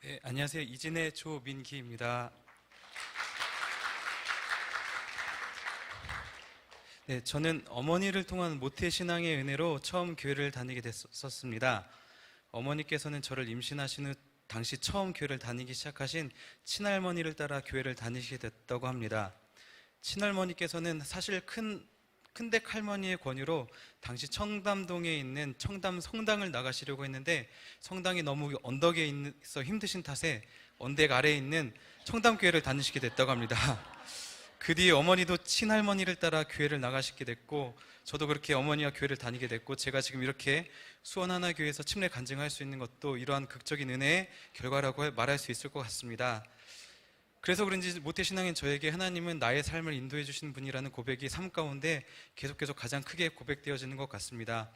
예, 안녕하세요. 이진의 조민기입니다. 네, 저는 어머니를 통한 모태신앙의 은혜로 처음 교회를 다니게 됐었습니다. 어머니께서는 저를 임신하신 후 당시 처음 교회를 다니기 시작하신 친할머니를 따라 교회를 다니시게 됐다고 합니다. 친할머니께서는 사실 큰댁 할머니의 권유로 당시 청담동에 있는 청담 성당을 나가시려고 했는데 성당이 너무 언덕에 있어 힘드신 탓에 언덕 아래에 있는 청담교회를 다니시게 됐다고 합니다. 그 뒤에 어머니도 친할머니를 따라 교회를 나가시게 됐고 저도 그렇게 어머니와 교회를 다니게 됐고 제가 지금 이렇게 수원하나교회에서 침례 간증할 수 있는 것도 이러한 극적인 은혜의 결과라고 말할 수 있을 것 같습니다. 그래서 그런지 모태신앙인 저에게 하나님은 나의 삶을 인도해 주신 분이라는 고백이 삶 가운데 계속 가장 크게 고백되어지는 것 같습니다.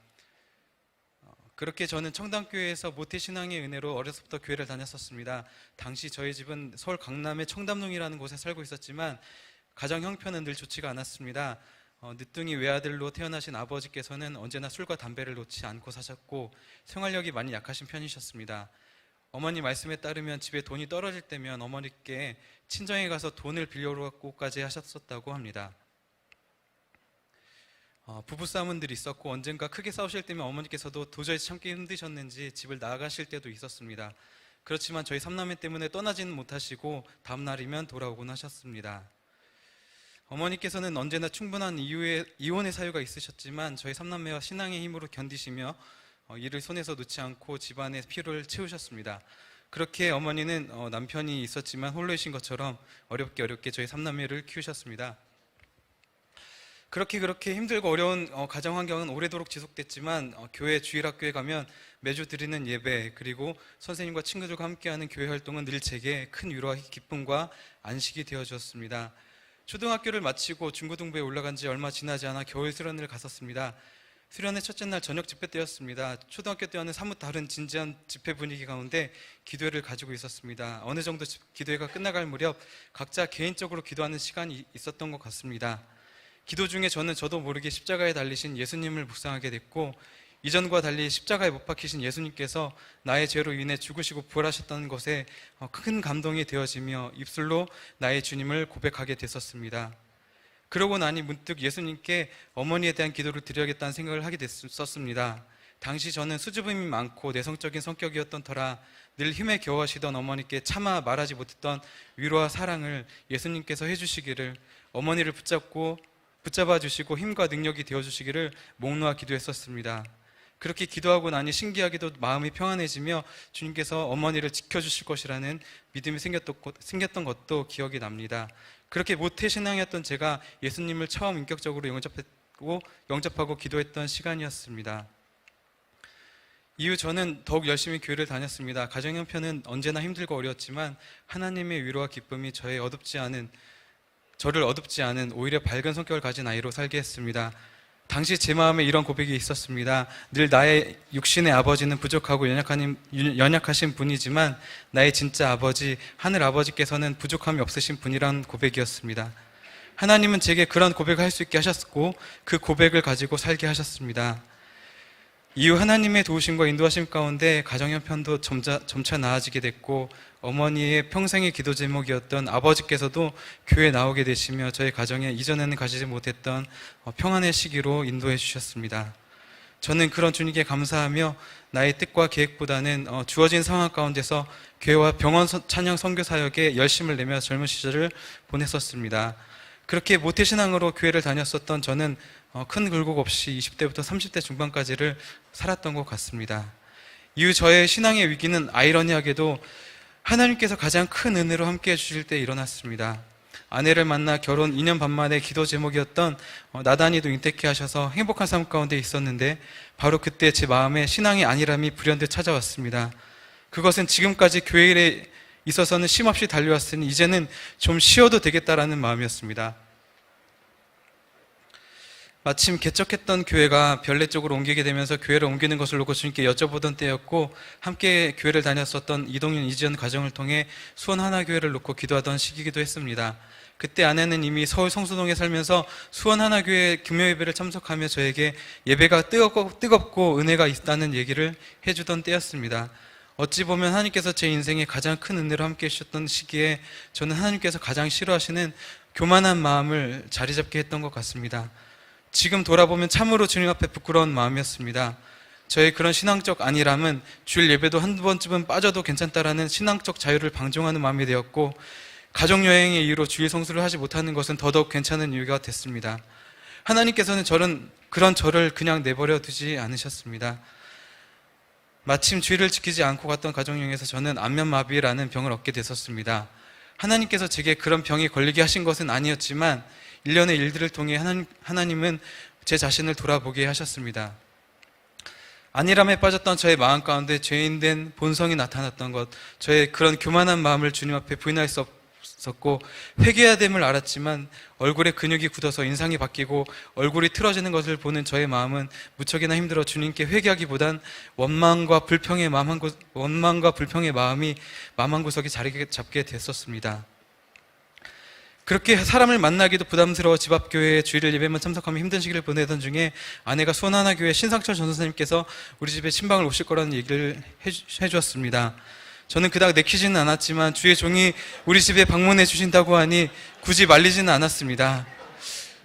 그렇게 저는 청담교회에서 모태신앙의 은혜로 어려서부터 교회를 다녔었습니다. 당시 저희 집은 서울 강남의 청담동이라는 곳에 살고 있었지만 가정 형편은 늘 좋지가 않았습니다. 늦둥이 외아들로 태어나신 아버지께서는 언제나 술과 담배를 놓지 않고 사셨고 생활력이 많이 약하신 편이셨습니다. 어머니 말씀에 따르면 집에 돈이 떨어질 때면 어머니께 친정에 가서 돈을 빌려오고까지 하셨었다고 합니다. 부부싸움은 늘 있었고 언젠가 크게 싸우실 때면 어머니께서도 도저히 참기 힘드셨는지 집을 나가실 때도 있었습니다. 그렇지만 저희 삼남매 때문에 떠나지는 못하시고 다음 날이면 돌아오곤 하셨습니다. 어머니께서는 언제나 충분한 이혼의 사유가 있으셨지만 저희 삼남매와 신앙의 힘으로 견디시며 일을 손에서 놓지 않고 집안의 필요를 채우셨습니다. 그렇게 어머니는 남편이 있었지만 홀로이신 것처럼 어렵게 저희 삼남매를 키우셨습니다. 그렇게 힘들고 어려운 가정 환경은 오래도록 지속됐지만 교회 주일학교에 가면 매주 드리는 예배 그리고 선생님과 친구들과 함께하는 교회 활동은 늘 제게 큰 위로와 기쁨과 안식이 되어주었습니다. 초등학교를 마치고 중고등부에 올라간 지 얼마 지나지 않아 겨울 수련회를 갔었습니다. 수련회 첫째 날 저녁 집회 때였습니다. 초등학교 때와는 사뭇 다른 진지한 집회 분위기 가운데 기도회를 가지고 있었습니다. 어느 정도 기도회가 끝나갈 무렵 각자 개인적으로 기도하는 시간이 있었던 것 같습니다. 기도 중에 저도 모르게 십자가에 달리신 예수님을 묵상하게 됐고 이전과 달리 십자가에 못 박히신 예수님께서 나의 죄로 인해 죽으시고 부활하셨다는 것에 큰 감동이 되어지며 입술로 나의 주님을 고백하게 됐었습니다. 그러고 나니 문득 예수님께 어머니에 대한 기도를 드려야겠다는 생각을 하게 됐었습니다. 당시 저는 수줍음이 많고 내성적인 성격이었던 터라 늘 힘에 겨워하시던 어머니께 차마 말하지 못했던 위로와 사랑을 예수님께서 해주시기를 어머니를 붙잡아 주시고 힘과 능력이 되어주시기를 목 놓아 기도했었습니다. 그렇게 기도하고 나니 신기하게도 마음이 평안해지며 주님께서 어머니를 지켜주실 것이라는 믿음이 생겼던 것도 기억이 납니다. 그렇게 모태신앙이었던 제가 예수님을 처음 인격적으로 영접하고 기도했던 시간이었습니다. 이후 저는 더욱 열심히 교회를 다녔습니다. 가정 형편은 언제나 힘들고 어려웠지만 하나님의 위로와 기쁨이 저를 어둡지 않은 오히려 밝은 성격을 가진 아이로 살게 했습니다. 당시 제 마음에 이런 고백이 있었습니다. 늘 나의 육신의 아버지는 부족하고 연약하신 분이지만 나의 진짜 아버지, 하늘 아버지께서는 부족함이 없으신 분이란 고백이었습니다. 하나님은 제게 그런 고백을 할 수 있게 하셨고 그 고백을 가지고 살게 하셨습니다. 이후 하나님의 도우심과 인도하심 가운데 가정 형편도 점차 나아지게 됐고 어머니의 평생의 기도 제목이었던 아버지께서도 교회에 나오게 되시며 저희 가정에 이전에는 가지지 못했던 평안의 시기로 인도해 주셨습니다. 저는 그런 주님께 감사하며 나의 뜻과 계획보다는 주어진 상황 가운데서 교회와 병원 찬양 선교 사역에 열심을 내며 젊은 시절을 보냈었습니다. 그렇게 모태신앙으로 교회를 다녔었던 저는 큰 굴곡 없이 20대부터 30대 중반까지를 살았던 것 같습니다. 이후 저의 신앙의 위기는 아이러니하게도 하나님께서 가장 큰 은혜로 함께해 주실 때 일어났습니다. 아내를 만나 결혼 2년 반 만에 기도 제목이었던 나단이도 인택해 하셔서 행복한 삶 가운데 있었는데 바로 그때 제 마음에 신앙의 안일함이 불현듯 찾아왔습니다. 그것은 지금까지 교회 일에 있어서는 쉼없이 달려왔으니 이제는 좀 쉬어도 되겠다라는 마음이었습니다. 마침 개척했던 교회가 별내 쪽으로 옮기게 되면서 교회를 옮기는 것을 놓고 주님께 여쭤보던 때였고 함께 교회를 다녔었던 이동윤 이지연 가정을 통해 수원 하나교회를 놓고 기도하던 시기이기도 했습니다. 그때 아내는 이미 서울 성수동에 살면서 수원 하나교회 금요예배를 참석하며 저에게 예배가 뜨겁고 은혜가 있다는 얘기를 해주던 때였습니다. 어찌 보면 하나님께서 제 인생에 가장 큰 은혜로 함께 해주셨던 시기에 저는 하나님께서 가장 싫어하시는 교만한 마음을 자리 잡게 했던 것 같습니다. 지금 돌아보면 참으로 주님 앞에 부끄러운 마음이었습니다. 저의 그런 신앙적 안일함은 주일 예배도 한두 번쯤은 빠져도 괜찮다라는 신앙적 자유를 방종하는 마음이 되었고, 가족여행의 이유로 주일 성수를 하지 못하는 것은 더더욱 괜찮은 이유가 됐습니다. 하나님께서는 그런 저를 그냥 내버려 두지 않으셨습니다. 마침 주일을 지키지 않고 갔던 가족여행에서 저는 안면마비라는 병을 얻게 됐었습니다. 하나님께서 제게 그런 병이 걸리게 하신 것은 아니었지만 일련의 일들을 통해 하나님은 제 자신을 돌아보게 하셨습니다. 안일함에 빠졌던 저의 마음 가운데 죄인된 본성이 나타났던 것, 저의 그런 교만한 마음을 주님 앞에 부인할 수 없었고 회개해야 됨을 알았지만 얼굴에 근육이 굳어서 인상이 바뀌고 얼굴이 틀어지는 것을 보는 저의 마음은 무척이나 힘들어 주님께 회개하기보단 원망과 불평의 마음이 마음 한구석에 자리 잡게 됐었습니다. 그렇게 사람을 만나기도 부담스러워 집 앞 교회에 주일 예배만 참석하며 힘든 시기를 보내던 중에 아내가 수원하나교회 신상철 전도사님께서 우리 집에 신방을 오실 거라는 얘기를 해주었습니다. 저는 그닥 내키지는 않았지만 주의 종이 우리 집에 방문해 주신다고 하니 굳이 말리지는 않았습니다.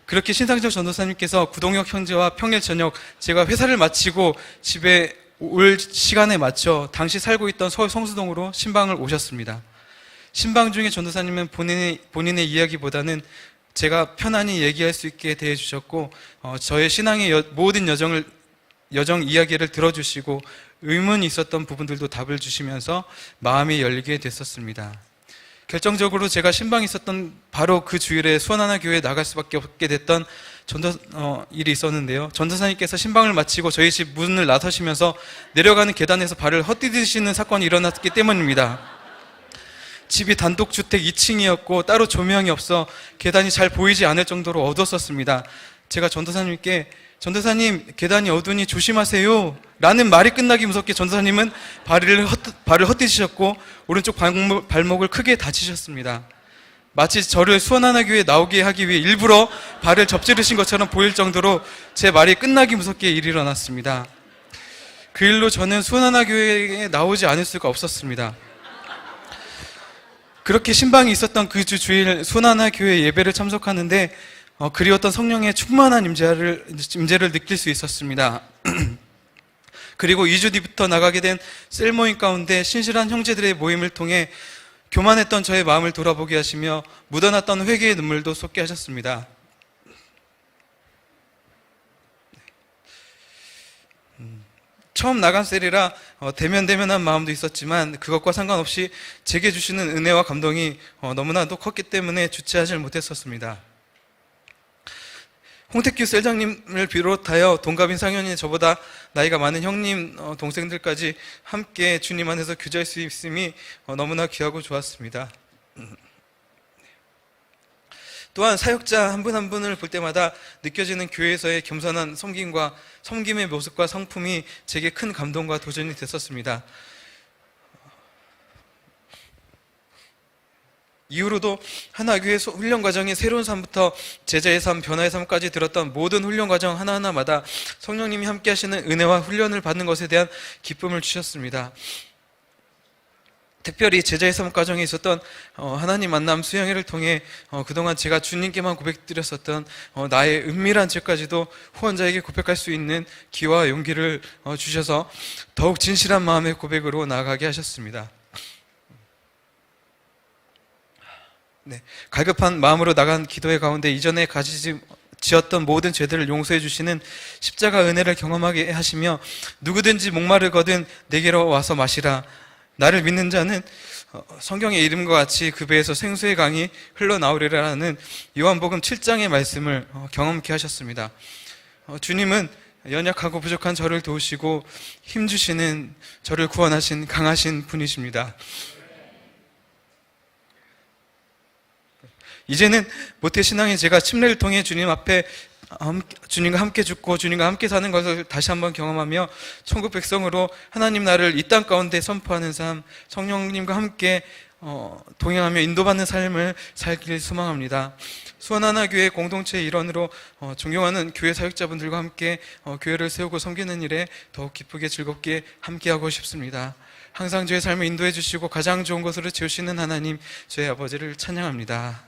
그렇게 신상철 전도사님께서 구동혁 형제와 평일 저녁 제가 회사를 마치고 집에 올 시간에 맞춰 당시 살고 있던 서울 성수동으로 신방을 오셨습니다. 신방 중에 전도사님은 본인의 이야기보다는 제가 편안히 얘기할 수 있게 대해주셨고 저의 신앙의 모든 여정 이야기를 들어주시고 의문이 있었던 부분들도 답을 주시면서 마음이 열리게 됐었습니다. 결정적으로 제가 신방에 있었던 바로 그 주일에 수원하나교회에 나갈 수밖에 없게 됐던 일이 있었는데요. 전도사님께서 신방을 마치고 저희 집 문을 나서시면서 내려가는 계단에서 발을 헛디디시는 사건이 일어났기 때문입니다. 집이 단독주택 2층이었고 따로 조명이 없어 계단이 잘 보이지 않을 정도로 어두웠었습니다. 제가 전도사님께 전도사님 계단이 어두우니 조심하세요 라는 말이 끝나기 무섭게 전도사님은 발을 헛디디셨고 오른쪽 발목을 크게 다치셨습니다. 마치 저를 수원하나교회에 나오게 하기 위해 일부러 발을 접지르신 것처럼 보일 정도로 제 말이 끝나기 무섭게 일이 일어났습니다. 그 일로 저는 수원하나교회에 나오지 않을 수가 없었습니다. 그렇게 신방이 있었던 그 주 주일 수원하나교회 예배를 참석하는데 그리웠던 성령의 충만한 임재를 느낄 수 있었습니다. 그리고 2주 뒤부터 나가게 된 셀 모임 가운데 신실한 형제들의 모임을 통해 교만했던 저의 마음을 돌아보게 하시며 묻어났던 회개의 눈물도 쏟게 하셨습니다. 처음 나간 셀이라 대면대면한 마음도 있었지만 그것과 상관없이 제게 주시는 은혜와 감동이 너무나도 컸기 때문에 주체하지 못했었습니다. 홍택규 셀장님을 비롯하여 동갑인 상현이 저보다 나이가 많은 형님, 동생들까지 함께 주님 안에서 교제할 수 있음이 너무나 귀하고 좋았습니다. 또한 사역자 한 분 한 분을 볼 때마다 느껴지는 교회에서의 겸손한 섬김의 모습과 성품이 제게 큰 감동과 도전이 됐었습니다. 이후로도 하나교회 훈련 과정의 새로운 삶부터 제자의 삶, 변화의 삶까지 들었던 모든 훈련 과정 하나하나마다 성령님이 함께 하시는 은혜와 훈련을 받는 것에 대한 기쁨을 주셨습니다. 특별히 제자의 삶 과정에 있었던 하나님 만남 수양회를 통해 그동안 제가 주님께만 고백드렸었던 나의 은밀한 죄까지도 후원자에게 고백할 수 있는 기회와 용기를 주셔서 더욱 진실한 마음의 고백으로 나아가게 하셨습니다. 네, 갈급한 마음으로 나간 기도의 가운데 이전에 지었던 모든 죄들을 용서해 주시는 십자가 은혜를 경험하게 하시며 누구든지 목마르거든 내게로 와서 마시라. 나를 믿는 자는 성경의 이름과 같이 그 배에서 생수의 강이 흘러나오리라는 요한복음 7장의 말씀을 경험케 하셨습니다. 주님은 연약하고 부족한 저를 도우시고 힘주시는 저를 구원하신 강하신 분이십니다. 이제는 모태신앙의 제가 침례를 통해 주님 앞에 주님과 함께 죽고 주님과 함께 사는 것을 다시 한번 경험하며 천국 백성으로 하나님 나라를 이 땅 가운데 선포하는 삶, 성령님과 함께 동행하며 인도받는 삶을 살길 소망합니다. 수원하나교회 공동체의 일원으로 존경하는 교회 사역자분들과 함께 교회를 세우고 섬기는 일에 더욱 기쁘게 즐겁게 함께하고 싶습니다. 항상 저의 삶을 인도해 주시고 가장 좋은 것으로 채우시는 하나님, 저희 아버지를 찬양합니다.